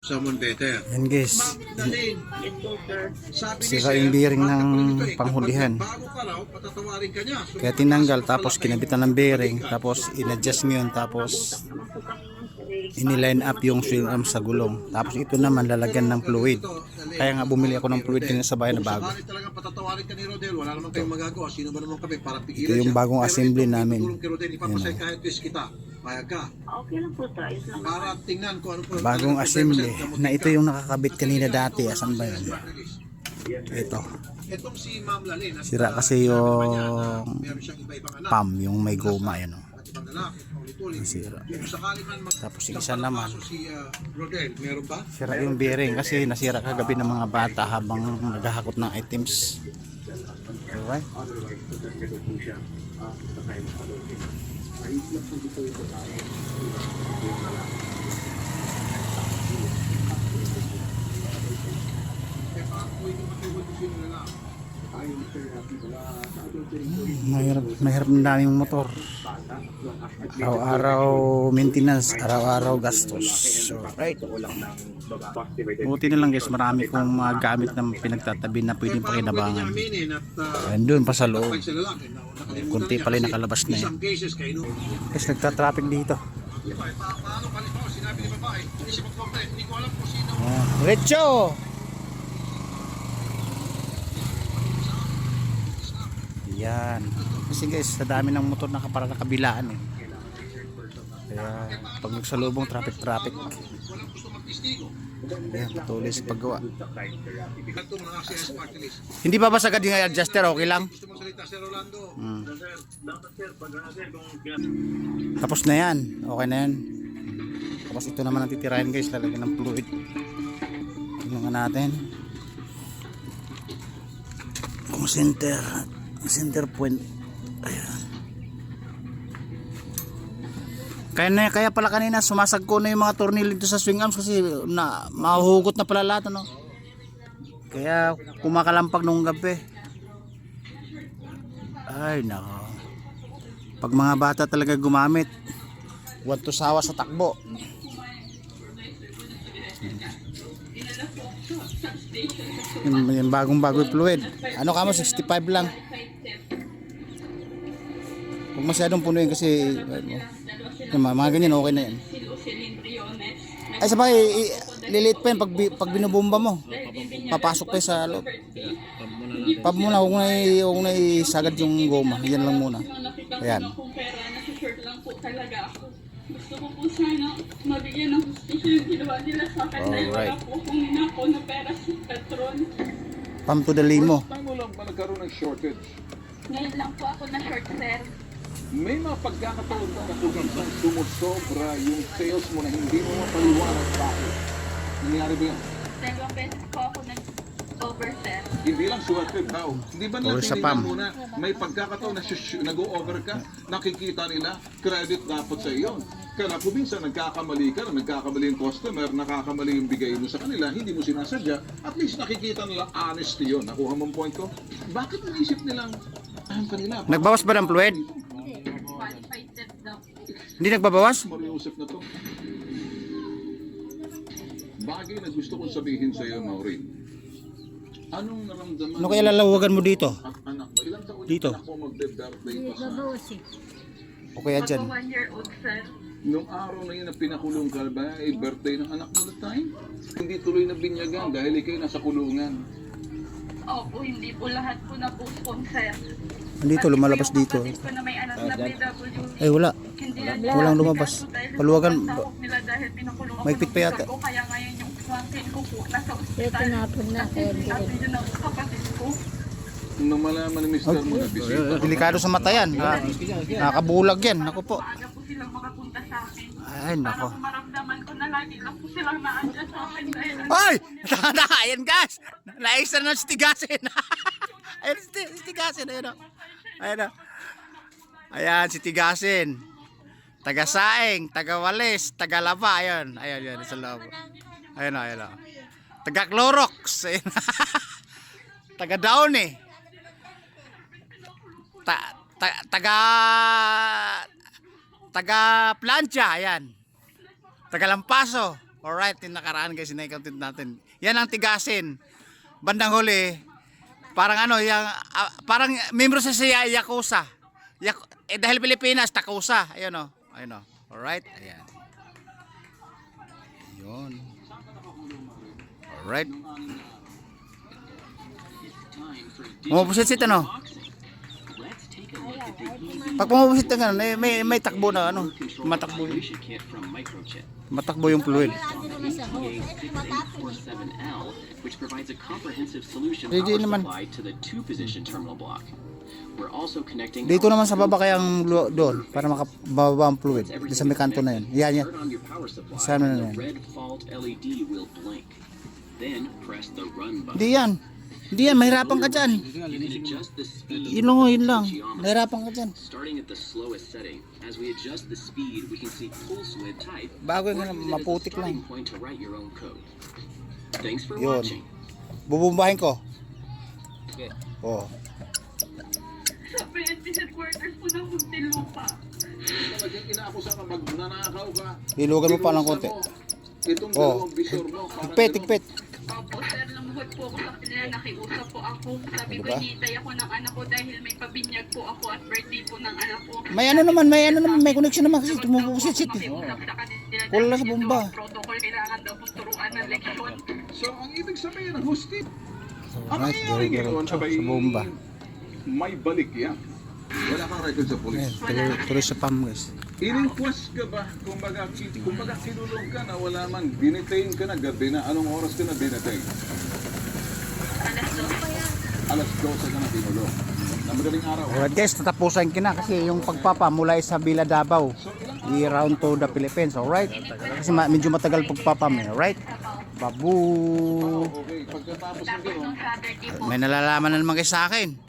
Someone better. Yan guys, Magdalene. Sabi ni sira Sir, yung bearing bakit ng ganito eh? panghulihan. Kapag bago ka raw, patatawarin ka niya. So, Kaya tinanggal, magpapasok tapos pala kinabitan kayo. ng bearing, tapos in-adjust mo yun, tapos iniline up yung swing arm sa gulong. Tapos ito naman lalagyan ng fluid. Kaya nga bumili ako ng fluid din sa bayan na bago. Kung sakali talagang patatawarin ka ni Rodel, wala naman kayong magagawa. Sino ba naman kami para pigilan Ito yung siya? bagong Pero assembly ito, namin. tutulong kay Rodel, ipapasay kahit twist kita. Payag ka. Okay lang po to. Ayos lang. Para tingnan ko ano po. Bagong assembly na ito yung nakakabit kanina dati. Asan ba yun? Ito. Itong si Ma'am Lalin. Sira kasi yung meron siyang iba-ibang anak. pam, yung may goma yan. At ibang lalaki, paulit-ulit. Sira. Kung sakali man Tapos yung isa naman, si Rodel, meron ba? sira yung bearing kasi nasira kagabi ng mga bata habang naghahakot ng items. Alright. Mahirap ng daming motor. Araw-araw maintenance, araw-araw gastos. So, right. Buti na lang guys, marami kong mga gamit na pinagtatabi na pwedeng pakinabangan. Andun pa sa loob. Kunti pala yung nakalabas na yan. Guys, nagtatraffic dito. Recho! Yan. Kasi guys, sa dami ng motor para nakabilaan eh. Kaya pag nagsalubong traffic. Ayan, patuloy sa paggawa. Hindi ba basagad yung adjuster? Okay lang? Tapos na yan. Okay na yan. Tapos ito naman ang titirahin guys. Lalagyan ng fluid. Tingnan nga natin. Kung center point. Ayan. Kaya pala kanina sumasagko na yung mga tornilyo dito sa swing arms kasi na mahuhugot na pala lahat ano. Kaya kumakalampag nung gabi. Ay nako. Pag mga bata talaga gumamit, huwag to sawa sa takbo. Yung bagong fluid. Ano ka mo 65 lang. Huwag masyadong punuin kasi yung mga ganyan okay na yan. Ay sabay lilit pa yan pag binubomba mo. Papasok pa sa loob. Pab muna, huwag na isagad yung goma. Yan lang muna. Ayan. Gusto ko po sana mabigyan ng hustisya yung ginawa nila sa akin dahil wala po akong ninako na pera sa Petron. Pam to the limo. First time mo lang ba nagkaroon ng shortage? Ngayon lang po ako na short, sir. May mga pagkakataon ba na kung minsan sumusobra yung sales mo na hindi mo mapaliwanag bakit? Nangyari ba yan? Dalawang beses po ako nag-over, sir. Hindi lang swerte daw. Hindi ba nila Or sa PAM. tinignan muna? May pagkakataon na nag-o-over ka, nakikita nila, credit dapat sa iyo. Kaya kung minsan nagkakamali ka, nagkakamali yung customer, nakakamali yung bigay mo sa kanila, hindi mo sinasadya, at least nakikita nila honesty yun. Nakuha mo ang point ko? Bakit naisip nilang, kanila, Nagbawas ba ng fluid? Qualified test daw po. Hindi nagbabawas? Mariusip na to. Bagay na gusto kong sabihin sa iyo, Maureen. Anong naramdaman Ano kaya lalawagan mo dito? at anak mo? Ilang taon Dito. yung anak mo magbe-birthday pa sa... O kaya dyan? Ako 1 year old, sir. Nung araw na yun na pinakulong ka ba, birthday ng anak mo na time? Hindi tuloy na binyagan dahil ikay nasa kulungan. Opo, hindi po lahat po na po sponsor. Nandito, lumalabas dito. Kapatid ko na may anak na PWD. Ay wala. Hindi na Walang lumabas. Paluwagan. nila dahil pinakulong ako Mahigpit ng pa yata. mister ko. Kaya ngayon yung swangkin ko po nasa ospital. tinapon na, kaya hindi At yun ang kapatid ko. Nung malaman ni Mr. mo na bisita, Delikado sa mata yan. Nakabulag yan. Ako po. Maaga po silang makapunta sa akin. Ay Para nako. po maramdaman ko na lagi lang po silang naandyan sa akin dahil Ay! Ayan guys! Naisa na si Tigasin. Ayan si Tigasin. Ayan o. Ayan o. Ayan si Tigasin. Taga-Saing, taga-Walis, taga-Laba. Ayan. Ayan yan sa loob. Ayan o. Ayan o. Taga-Clorox. Ayan. Taga-Daon eh. Taga-Plancha. Ayan. Taga-Lampaso. Alright, yung nakaraan guys, na-content natin. Yan ang tigasin. Bandang huli, parang ano, parang membro sa Yakuza. Dahil Pilipinas, Takusa. Ayun o. Ayun o. Alright, ayan. Ayun. Alright. Pumupusit ano? Pag pumupusit ng ano, may takbo na ano. Matakbo yun. Matakbo yung fluid. Which provides a comprehensive solution Hindi power naman. supply to the two-position terminal block. We're also connecting Dito naman sa baba kaya ang doon para makababa ang fluid. Dito sa may kanto na yun. Yan, yan. Turn on your power supply Sana and na the yan. red fault LED will blink. Then press the run button. Hindi yan. Hindi yan. Mahirapan ka dyan. You can adjust the speed. Yun lang. Mahirapan ka dyan. Starting at the slowest setting, as we adjust the speed, we can see pulse width type. Bago or yun, use it as a maputik starting lang. point to write your own code. Thanks for Yun. watching. Bubumbahin ko. Oh. Sa PNP headquarters po ng Muntinlupa. Talagang inaakusa ka, magnanakaw ka. Hilugan mo pa ng konti. Itong Oh. dalawang visor mo. parang Higpit, ganun. higpit. Opo, sir, lumuhod po ako sa kanila, nakiusap po ako. Sabi ko, Diba? hinihintay ako ng anak ko dahil may pabinyag po ako at birthday po ng anak ko. May connection naman kasi tumupusit sit. Makiusap sa kanila Wala dahil sa ito bomba. ang protocol, kailangan daw pong turuan ng leksyon. So, ang ibig sabihin ng hosted, ang Right, nangyayari ngayon, diretso abay, sa bomba. may balik yan. Wala kang record sa polis. Tuloy sa pam guys. Ininquest ka ba? Kumbaga kinulong ka na wala man, dinetain ka na gabi na. Anong oras ka na dinetain? Alas 12 ka na kinulong. Na madaling araw. Alright guys, tatapusan ko na kasi yung pagpapa mula sa Villa Davao. I-round to the Philippines, alright? Kasi medyo matagal pagpapa mo, alright? Babu! Okay, pagkatapos ng gano'n, Saturday po, May nalalaman na naman kayo sa akin.